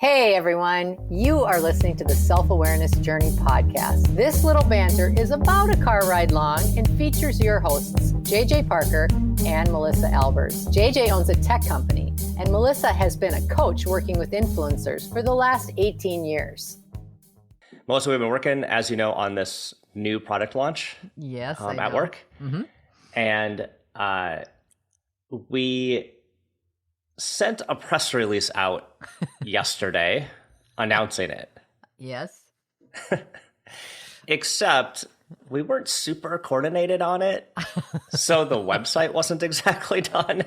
Hey everyone, you are listening to the Self-Awareness Journey podcast. This little banter is about a car ride long and features your hosts, JJ Parker and Melissa Albers. JJ owns a tech company and Melissa has been a coach working with influencers for the last 18 years. Melissa, we've been working, as you know, on this new product launch at work. Mm-hmm. And we sent a press release out yesterday announcing it. Yes. Except we weren't super coordinated on it, so the website wasn't exactly done.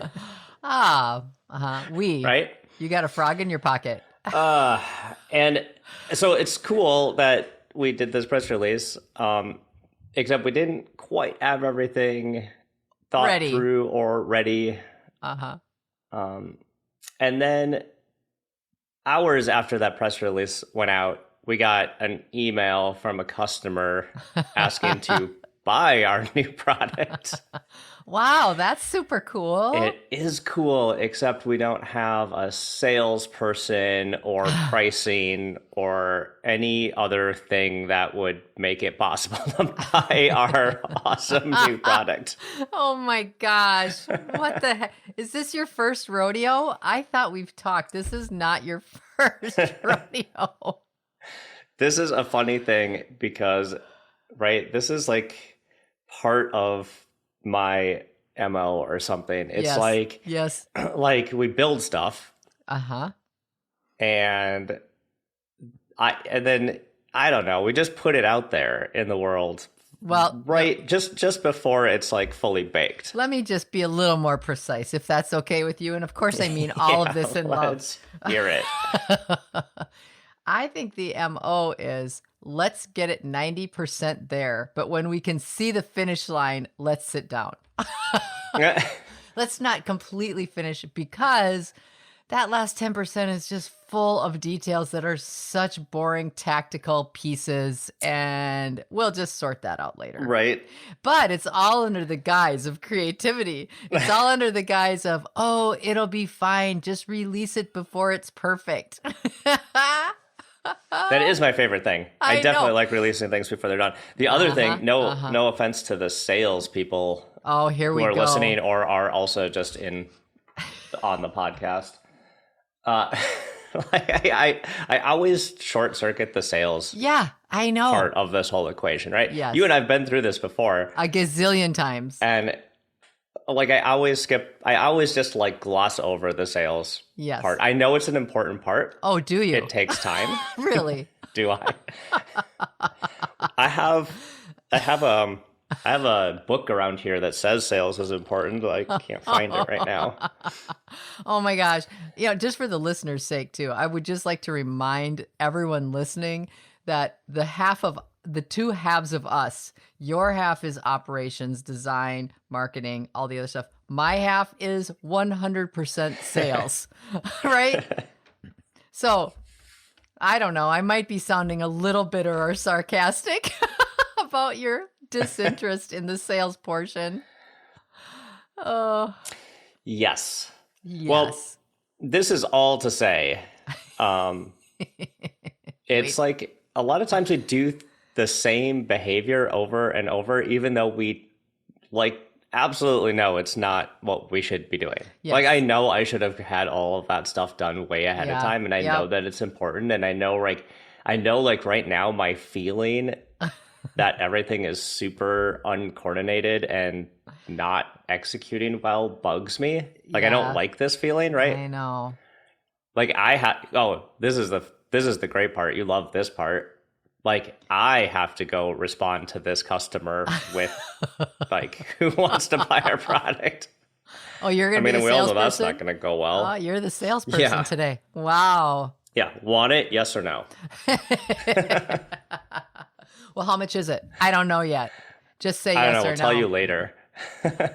Right? You got a frog in your pocket. And so it's cool that we did this press release, except we didn't quite have everything thought through or ready. And then hours after that press release went out, we got an email from a customer asking to buy our new product. Wow, that's super cool. It is cool, except we don't have a salesperson or pricing or any other thing that would make it possible to buy our awesome new product. Oh my gosh. What the heck? Is this your first rodeo? I thought we've talked. This is not your first rodeo. This is a funny thing because, this is like part of my MO or something. It's like we build stuff. And then I don't know, we just put it out there in the world. Well, just before it's like fully baked. Let me just be a little more precise if that's okay with you. And of course I mean all of this in love. Let's hear it. I think the MO is let's get it 90% there, but when we can see the finish line, let's sit down. Let's not completely finish it because that last 10% is just full of details that are such boring tactical pieces, and we'll just sort that out later. Right. But it's all under the guise of creativity. It's all under the guise of, oh, it'll be fine. Just release it before it's perfect. That is my favorite thing. I definitely like releasing things before they're done. The other thing, no offense to the sales people who are listening or are also just on the podcast. I always short circuit the sales. Yeah, I know. Part of this whole equation, right? Yes. You and I've been through this before. A gazillion times. And I always just gloss over the sales part. I know it's an important part. Oh, do you? It takes time. Really? Do I? I have a book around here that says sales is important, but I can't find it right now. Oh my gosh. Just for the listeners' sake too, I would just like to remind everyone listening that the two halves of us, your half is operations, design, marketing, all the other stuff. My half is 100% sales, right? So I don't know. I might be sounding a little bitter or sarcastic about your disinterest in the sales portion. Oh, yes. Well, this is all to say, it's like a lot of times we do the same behavior over and over, even though we absolutely know it's not what we should be doing. Yes. I know I should have had all of that stuff done way ahead of time. And I know that it's important. And I know right now my feeling that everything is super uncoordinated and not executing well bugs me. I don't like this feeling, right? I know. This is the great part. You love this part. I have to go respond to this customer with who wants to buy our product. Oh, you're going to be the salesperson? We all know that's not going to go well. Oh, you're the salesperson today. Wow. Yeah. Want it? Yes or no? Well, how much is it? I don't know yet. Just say yes or no. I'll tell you later.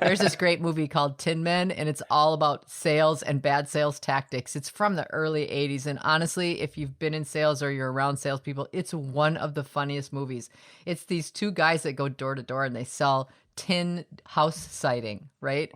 There's this great movie called Tin Men, and it's all about sales and bad sales tactics. It's from the early 80s. And honestly, if you've been in sales or you're around salespeople, it's one of the funniest movies. It's these two guys that go door to door and they sell tin house siding, right?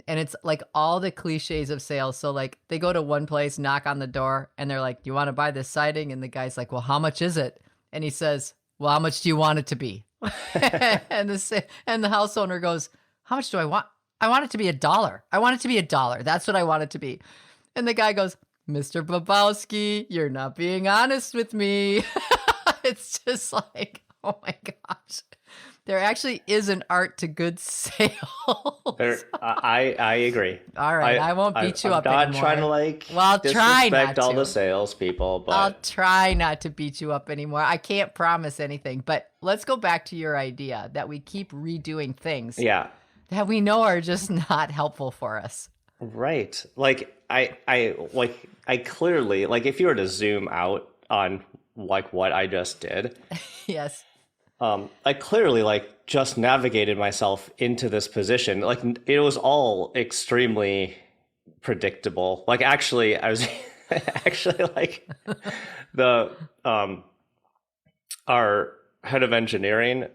And it's like all the cliches of sales. So like they go to one place, knock on the door, and they're like, "Do you want to buy this siding?" And the guy's like, "Well, how much is it?" And he says, "Well, how much do you want it to be?" and the house owner goes, "How much do I want? I want it to be $1. I want it to be $1. That's what I want it to be." And the guy goes, "Mr. Babowski, you're not being honest with me." It's just like, oh my gosh. There actually is an art to good sales. I agree. All right, I won't beat you up anymore. I'm not trying to like disrespect all the salespeople, but I'll try not to beat you up anymore. I can't promise anything, but let's go back to your idea that we keep redoing things that we know are just not helpful for us. Right. Like I clearly, like if you were to zoom out on like what I just did. Yes. I clearly like just navigated myself into this position. Like it was all extremely predictable. Like actually I was actually like the our head of engineering,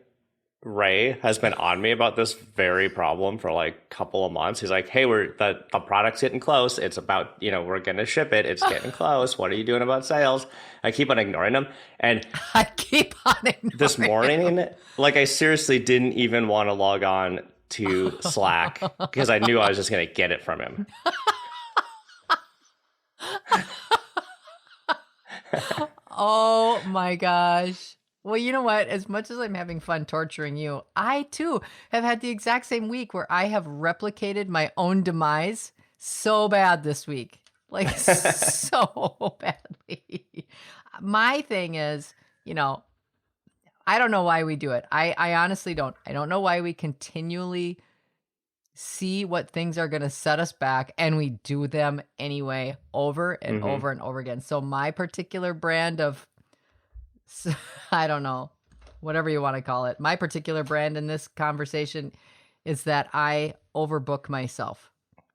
Ray, has been on me about this very problem for like a couple of months. He's like, "Hey, the product's getting close. It's about, we're going to ship it. It's getting close. What are you doing about sales?" I keep on ignoring him. And I keep on ignoring this morning, like I seriously didn't even want to log on to Slack because I knew I was just going to get it from him. Oh my gosh. Well, you know what? As much as I'm having fun torturing you, I too have had the exact same week where I have replicated my own demise so bad this week. Like so badly. My thing is, I don't know why we do it. I honestly don't. I don't know why we continually see what things are going to set us back and we do them anyway over and over and over again. So my particular brand of I don't know, whatever you want to call it. My particular brand in this conversation is that I overbook myself.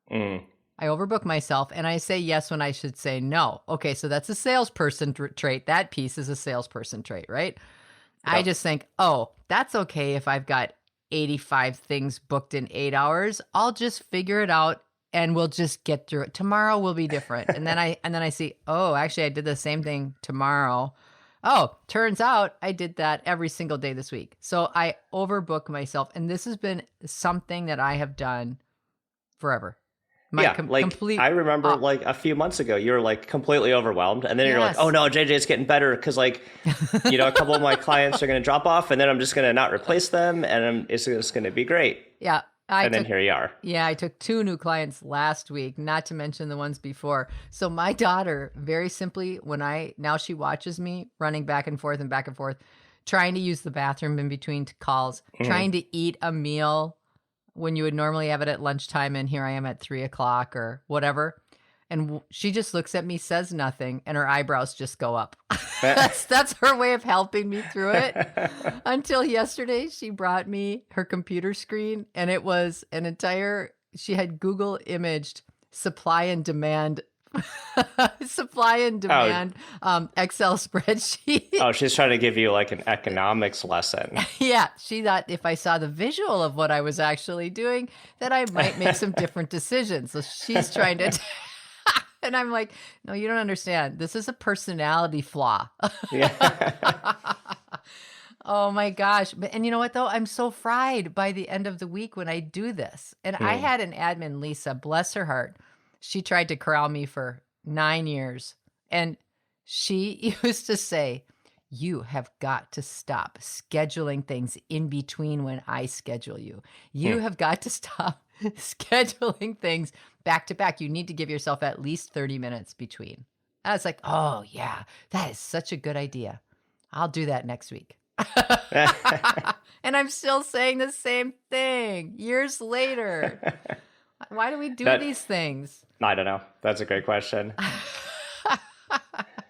I overbook myself and I say yes when I should say no. Okay, so that's a salesperson trait. That piece is a salesperson trait, right? Yep. I just think, oh, that's okay if I've got 85 things booked in 8 hours. I'll just figure it out and we'll just get through it. Tomorrow will be different. and then I see, oh, actually I did the same thing tomorrow. Oh, turns out I did that every single day this week. So I overbook myself. And this has been something that I have done forever. Complete. I remember like a few months ago, you were like completely overwhelmed. And then you're like, oh no, JJ, it's getting better. Cause like, a couple of my clients are going to drop off and then I'm just going to not replace them. And it's just going to be great. Yeah. Then here you are. Yeah, I took 2 new clients last week, not to mention the ones before. So my daughter, very simply, now she watches me running back and forth, trying to use the bathroom in between calls, trying to eat a meal when you would normally have it at lunchtime, and here I am at 3:00 or whatever. And she just looks at me, says nothing, and her eyebrows just go up. That's her way of helping me through it. Until yesterday, she brought me her computer screen, and it was she had Google imaged supply and demand Excel spreadsheet. Oh, she's trying to give you like an economics lesson. Yeah, she thought if I saw the visual of what I was actually doing, that I might make some different decisions. So she's trying to... And I'm like, no, you don't understand. This is a personality flaw. Yeah. Oh my gosh. And you know what though? I'm so fried by the end of the week when I do this. And I had an admin, Lisa, bless her heart. She tried to corral me for 9 years. And she used to say, you have got to stop scheduling things in between when I schedule you. You have got to stop scheduling things back to back. You need to give yourself at least 30 minutes between. I was like, oh yeah, that is such a good idea. I'll do that next week. And I'm still saying the same thing years later. Why do we do these things? I don't know. That's a great question.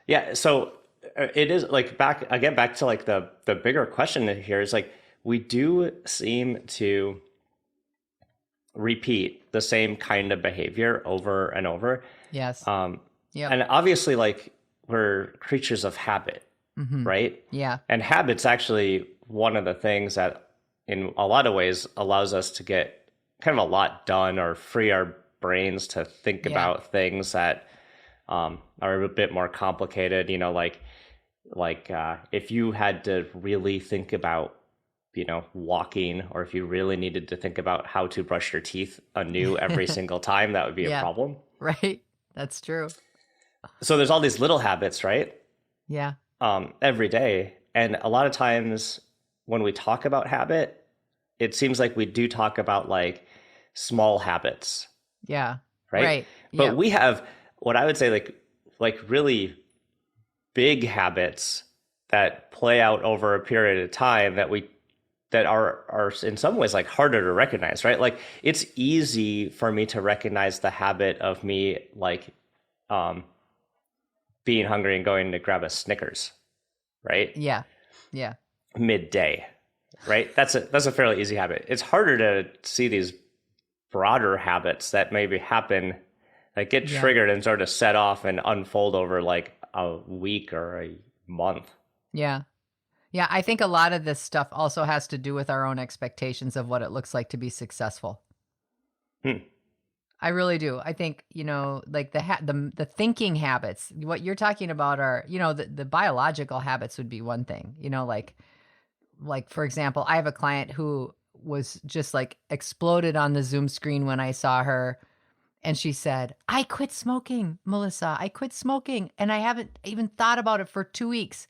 Yeah. So it is like back to like the bigger question here is like, we do seem to repeat the same kind of behavior over and over. Yes. Yeah. And obviously like we're creatures of habit, right? Yeah. And habit's actually one of the things that in a lot of ways allows us to get kind of a lot done or free our brains to think about things that are a bit more complicated. If you had to really think about, walking, or if you really needed to think about how to brush your teeth anew every single time, that would be a problem. Right. That's true. So there's all these little habits, right? Yeah. Every day. And a lot of times when we talk about habit, it seems like we do talk about like small habits. Yeah. Right. But we have what I would say like really big habits that play out over a period of time that are in some ways like harder to recognize, right? Like it's easy for me to recognize the habit of me like being hungry and going to grab a Snickers, right? Yeah. Yeah. Midday, right? That's a fairly easy habit. It's harder to see these broader habits that maybe happen, that get triggered and sort of set off and unfold over like a week or a month. Yeah. Yeah. I think a lot of this stuff also has to do with our own expectations of what it looks like to be successful. I really do. I think, like the thinking habits, what you're talking about are, the biological habits would be one thing, like for example, I have a client who was just like exploded on the Zoom screen when I saw her. And she said, I quit smoking, Melissa. I quit smoking. And I haven't even thought about it for 2 weeks.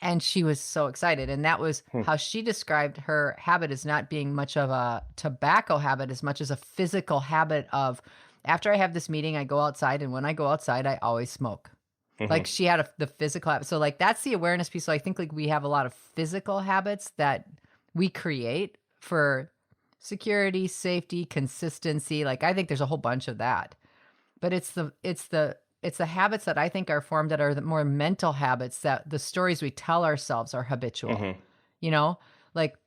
And she was so excited. And that was how she described her habit as not being much of a tobacco habit as much as a physical habit of, after I have this meeting, I go outside. And when I go outside, I always smoke. Like she had the physical habit. So like that's the awareness piece. So I think like we have a lot of physical habits that we create for security, safety, consistency. Like I think there's a whole bunch of that. But it's the habits that I think are formed that are the more mental habits, that the stories we tell ourselves are habitual. Like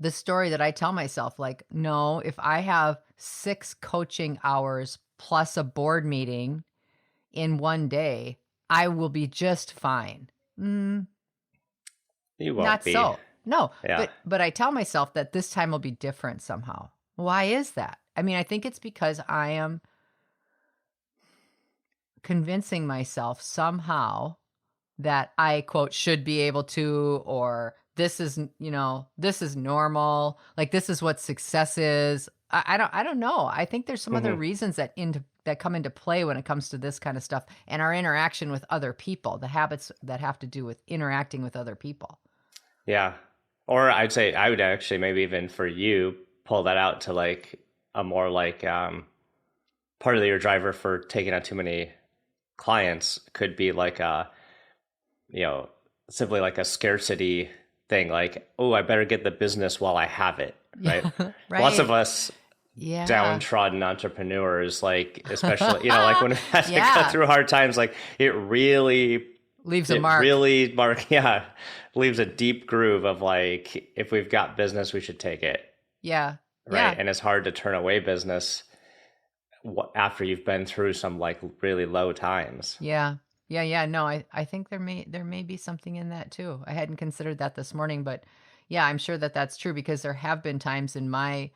the story that I tell myself, like, no, if I have 6 coaching hours plus a board meeting in one day, I will be just fine. You won't not be. so. No, Yeah. but I tell myself that this time will be different somehow. Why is that? I mean, I think it's because I am convincing myself somehow that I, quote, should be able to, or this is, this is normal. Like this is what success is. I don't know. I think there's some other reasons that come into play when it comes to this kind of stuff, and our interaction with other people, the habits that have to do with interacting with other people. Yeah. Or I'd say I would actually maybe even for you pull that out to like a more like part of your driver for taking on too many clients could be like simply like a scarcity thing. Like, oh, I better get the business while I have it. Right. Right. Lots of us downtrodden entrepreneurs, like especially, like when we had to go through hard times, like it really leaves a mark. Leaves a deep groove of like, if we've got business, we should take it. Yeah. Right. Yeah. And it's hard to turn away business after you've been through some like really low times. Yeah. Yeah. No, I think there may be something in that too. I hadn't considered that this morning, but yeah, I'm sure that that's true, because there have been times in my,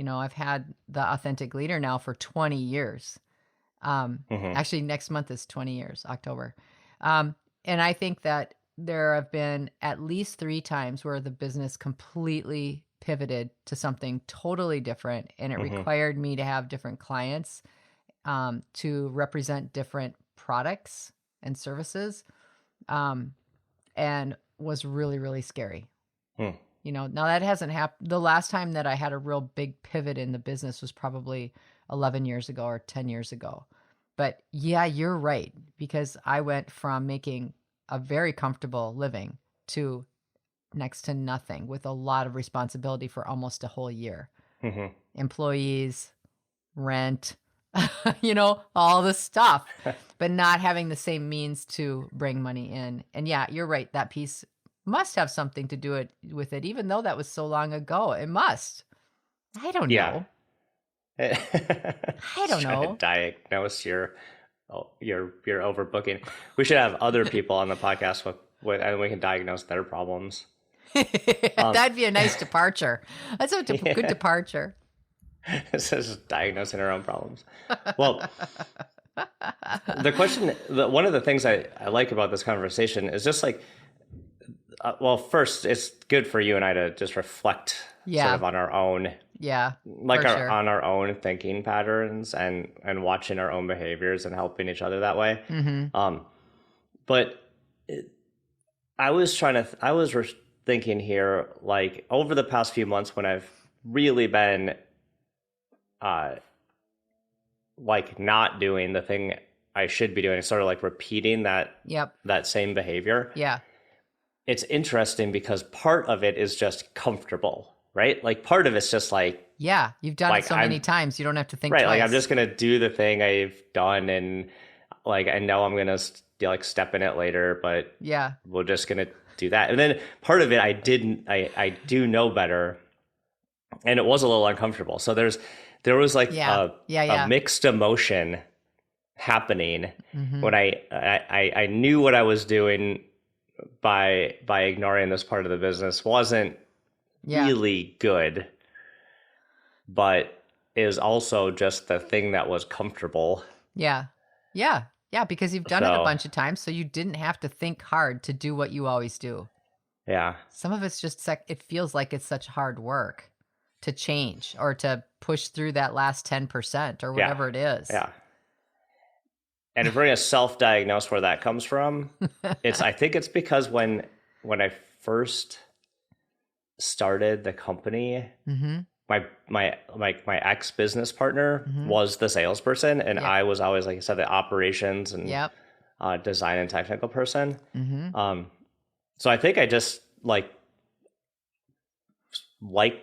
I've had the Authentic Leader now for 20 years. Actually, next month is 20 years, October. And I think that there have been at least 3 times where the business completely pivoted to something totally different, and it required me to have different clients to represent different products and services, and was really, really scary. Now that hasn't happened. The last time that I had a real big pivot in the business was probably 11 years ago or 10 years ago. But yeah, you're right, because I went from making a very comfortable living to next to nothing, with a lot of responsibility for almost a whole year. Employees, rent, all the stuff, but not having the same means to bring money in. And yeah, you're right. That piece must have something to do with it, even though that was so long ago. It must. I don't know. I don't know. To diagnose your overbooking. We should have other people on the podcast with and we can diagnose their problems. That'd be a nice departure. That's a good departure. It's just diagnosing our own problems. Well, the question, one of the things I like about this conversation is just like, well, first, it's good for you and I to just reflect sort of on our own, like on our own thinking patterns and watching our own behaviors and helping each other that way. But I was thinking here, like over the past few months when I've really been like not doing the thing I should be doing, sort of like repeating that same behavior. Yeah. It's interesting because part of it is just comfortable, right? Like part of it's just like, yeah, you've done it so many times, you don't have to think twice. Like I'm just going to do the thing I've done, and like I know I'm going to like step in it later, but we're just going to do that. And then part of it I do know better, and it was a little uncomfortable. So there was like a mixed emotion happening when I knew what I was doing by ignoring this part of the business wasn't really good, but is also just the thing that was comfortable. Yeah, because you've done it a bunch of times, so you didn't have to think hard to do what you always do. Yeah. Some of it's just it feels like it's such hard work to change or to push through that last 10% or whatever it is. Yeah. And if we're going to self-diagnose where that comes from, I think it's because when I first started the company, my ex-business partner was the salesperson, and I was always, like I said, the operations and design and technical person. So I think I just like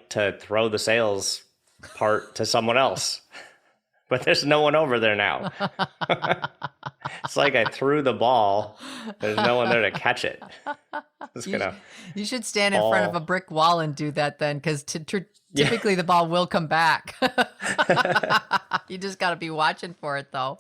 to throw the sales part to someone else. But there's no one over there now. It's like I threw the ball. There's no one there to catch it. You should stand in front of a brick wall and do that then, because typically the ball will come back. You just got to be watching for it, though.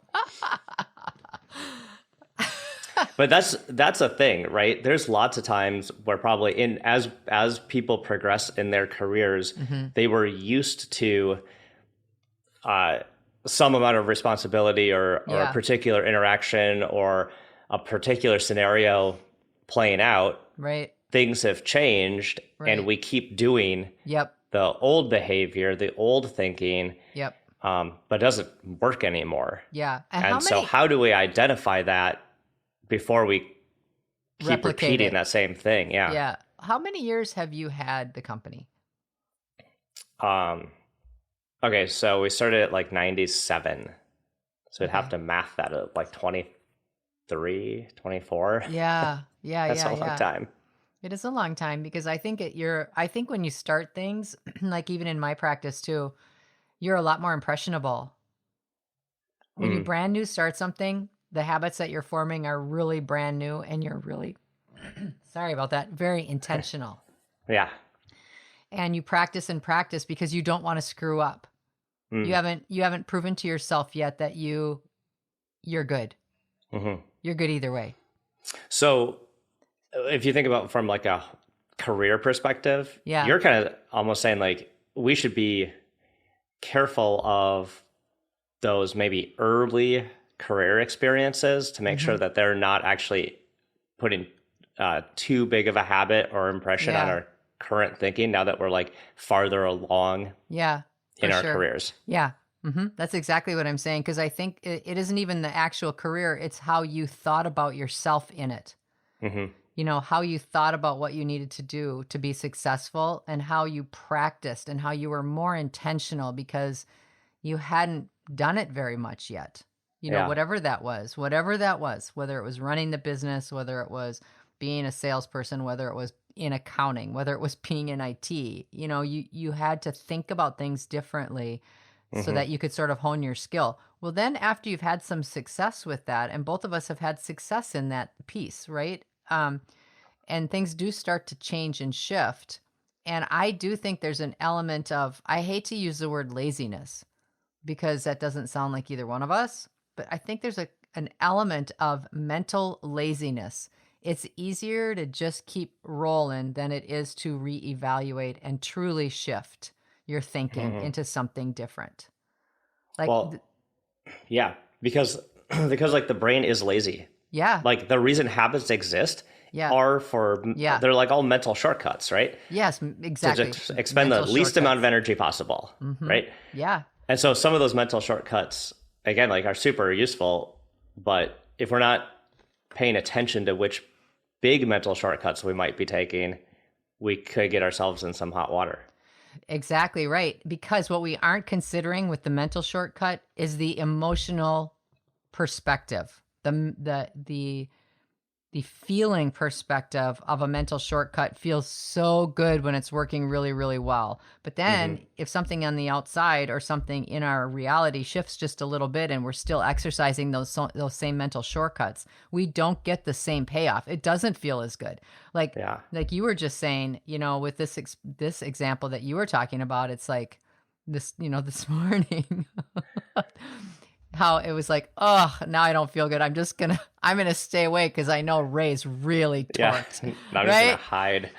But that's a thing, right? There's lots of times where probably as people progress in their careers, they were used to some amount of responsibility or a particular interaction or a particular scenario playing out. Right. Things have changed, and we keep doing the old behavior, the old thinking, but it doesn't work anymore. Yeah. And so how do we identify that before we keep repeating that same thing? Yeah. Yeah. How many years have you had the company? Okay, so we started at like 97. So we'd have to math that at like 23, 24. Yeah. That's a long time. It is a long time, because I think I think when you start things, like even in my practice too, you're a lot more impressionable. When you brand new start something, the habits that you're forming are really brand new, and you're really, sorry about that, very intentional. Yeah. And you practice and practice because you don't want to screw up. You haven't proven to yourself yet that you're good. You're good either way. So if you think about from like a career perspective, you're kind of almost saying like we should be careful of those maybe early career experiences to make sure that they're not actually putting too big of a habit or impression on our current thinking now that we're like farther along in our careers. Yeah. That's exactly what I'm saying, because I think it isn't even the actual career. It's how you thought about yourself in it. You know, how you thought about what you needed to do to be successful, and how you practiced, and how you were more intentional because you hadn't done it very much yet. You know, whatever that was, whether it was running the business, whether it was being a salesperson, whether it was in accounting, whether it was being in IT, you know, you had to think about things differently so that you could sort of hone your skill. Well, then after you've had some success with that, and both of us have had success in that piece, right? And things do start to change and shift. And I do think there's an element of, I hate to use the word laziness because that doesn't sound like either one of us, but I think there's an element of mental laziness. It's easier to just keep rolling than it is to reevaluate and truly shift, your thinking into something different. Like, well, yeah, because like the brain is lazy. yeah, Like the reason habits exist yeah, are for yeah, they're like all mental shortcuts, right? yes, To exactly. just expend the least amount of energy possible, right? Yeah, And so some of those mental shortcuts, again, like are super useful, but if we're not paying attention to which big mental shortcuts we might be taking, we could get ourselves in some hot water. exactly right. Because what we aren't considering with the mental shortcut is the emotional perspective, the feeling perspective of a mental shortcut feels so good when it's working really, really well. But then if something on the outside or something in our reality shifts just a little bit and we're still exercising those same mental shortcuts, we don't get the same payoff. It doesn't feel as good. Like you were just saying, with this example that you were talking about, it's like this, this morning. How it was like, oh, now I don't feel good. I'm going to stay awake because I know Ray's really torqued. Yeah, I'm just going to hide.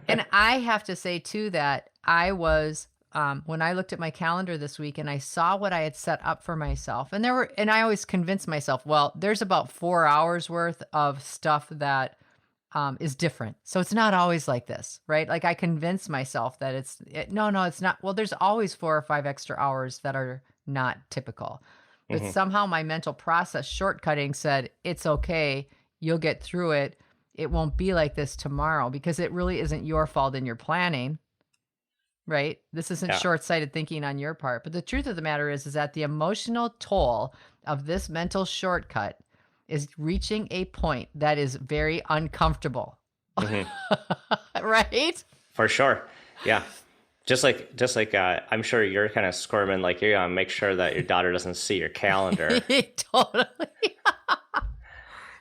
And I have to say, too, that I was, when I looked at my calendar this week and I saw what I had set up for myself, and I always convinced myself, well, there's about 4 hours worth of stuff that is different. So it's not always like this, right? Like I convinced myself that it's not. Well, there's always 4 or 5 extra hours that are not typical. But somehow my mental process shortcutting said, it's okay. You'll get through it. It won't be like this tomorrow because it really isn't your fault in your planning, right? This isn't short-sighted thinking on your part. But the truth of the matter is that the emotional toll of this mental shortcut is reaching a point that is very uncomfortable, right? For sure. Yeah. Just like I'm sure you're kind of squirming, like you're gonna make sure that your daughter doesn't see your calendar. Totally.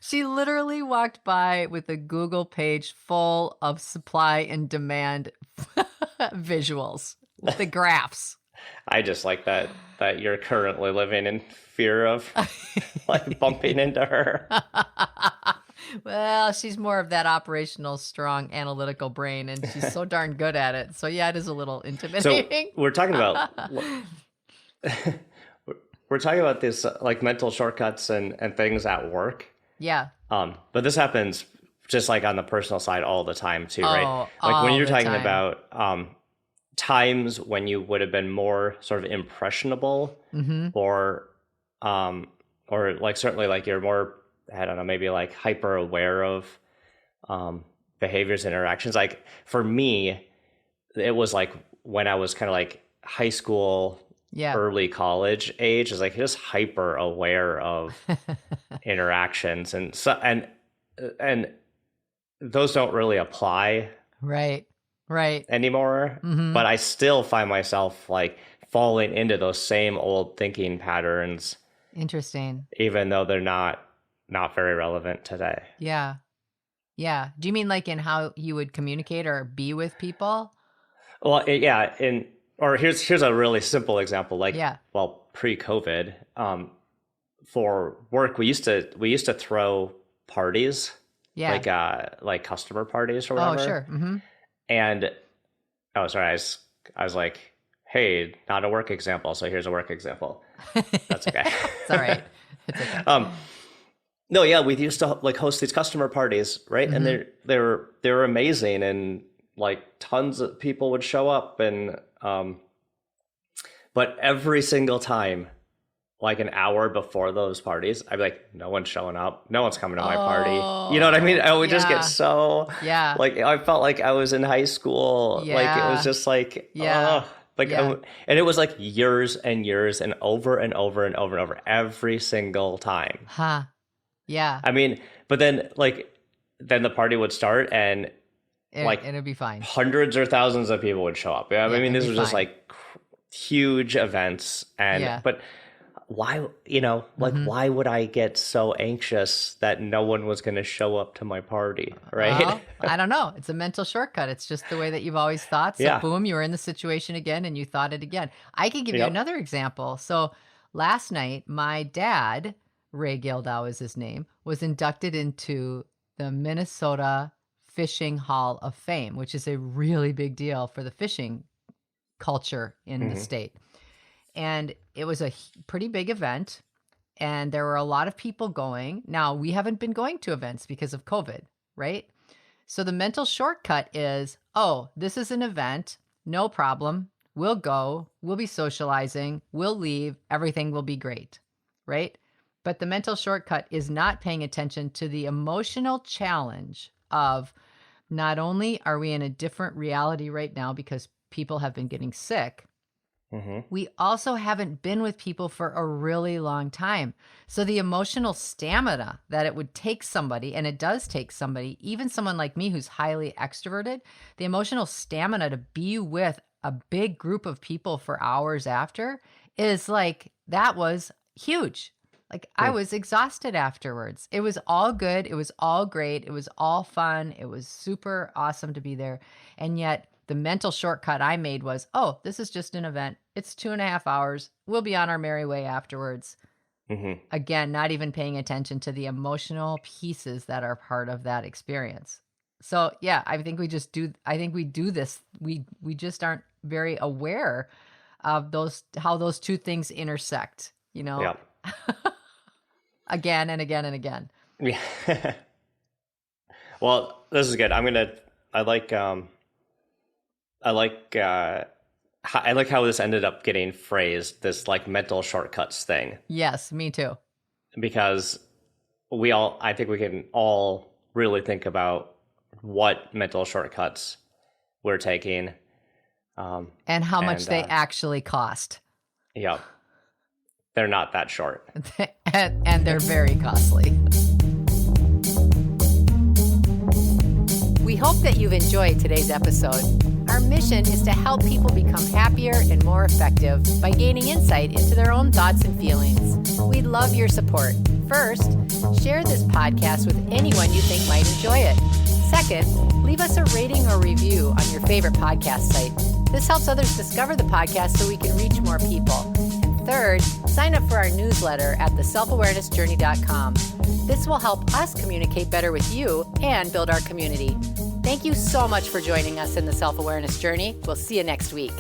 She literally walked by with a Google page full of supply and demand visuals, the graphs. I just like that you're currently living in fear of like bumping into her. Well, she's more of that operational, strong, analytical brain, and she's so darn good at it. So yeah, it is a little intimidating. So we're talking about this like mental shortcuts and things at work. Yeah. But this happens just like on the personal side all the time too, right? Like when you're talking about times when you would have been more sort of impressionable, or like certainly like you're more, I don't know, maybe like hyper aware of behaviors, interactions. Like for me, it was like when I was kind of like high school, early college age, is like just hyper aware of interactions, and so and those don't really apply right anymore. But I still find myself like falling into those same old thinking patterns. Interesting. Even though they're not very relevant today. Yeah. Do you mean like in how you would communicate or be with people? Well, or here's a really simple example. Like, well, pre-COVID, for work, we used to throw parties, like customer parties or whatever. Oh, sure. And sorry, I was like, hey, not a work example, so here's a work example. That's okay. It's all right. It's okay. No, yeah, we used to like host these customer parties, right? And they were amazing, and like tons of people would show up, and but every single time, like an hour before those parties, I'd be like, no one's showing up, no one's coming to my party. You know what I mean? I would just get so like I felt like I was in high school. Like it was just like and it was like years and years and over and over and over and over every single time. Yeah. I mean, but then then the party would start and it'd be fine. Hundreds or thousands of people would show up. I mean, this was just like huge events. And but why, why would I get so anxious that no one was going to show up to my party, right? Well, I don't know. It's a mental shortcut. It's just the way that you've always thought. So boom, you were in the situation again and you thought it again. I can give you another example. So last night, my dad, Ray Gildow is his name, was inducted into the Minnesota Fishing Hall of Fame, which is a really big deal for the fishing culture in the state. And it was a pretty big event, and there were a lot of people going. Now, we haven't been going to events because of COVID, right? So the mental shortcut is, oh, this is an event, no problem. We'll go, we'll be socializing, we'll leave, everything will be great, right? But the mental shortcut is not paying attention to the emotional challenge of not only are we in a different reality right now because people have been getting sick, we also haven't been with people for a really long time. So the emotional stamina that it would take somebody, and it does take somebody, even someone like me who's highly extroverted, the emotional stamina to be with a big group of people for hours after is like, that was huge. Like I was exhausted afterwards. It was all good. It was all great. It was all fun. It was super awesome to be there. And yet the mental shortcut I made was, oh, this is just an event. It's 2.5 hours. We'll be on our merry way afterwards. Again, not even paying attention to the emotional pieces that are part of that experience. So yeah, I think we do this. We just aren't very aware of how those two things intersect, you know? Yeah. Again and again and again. Yeah. Well, this is good. I like how this ended up getting phrased, this like mental shortcuts thing. Yes, me too. Because I think we can all really think about what mental shortcuts we're taking. And how much they actually cost. Yeah. They're not that short. and they're very costly. We hope that you've enjoyed today's episode. Our mission is to help people become happier and more effective by gaining insight into their own thoughts and feelings. We'd love your support. First, share this podcast with anyone you think might enjoy it. Second, leave us a rating or review on your favorite podcast site. This helps others discover the podcast so we can reach more people. And third, sign up for our newsletter at theselfawarenessjourney.com. This will help us communicate better with you and build our community. Thank you so much for joining us in the Self-Awareness Journey. We'll see you next week.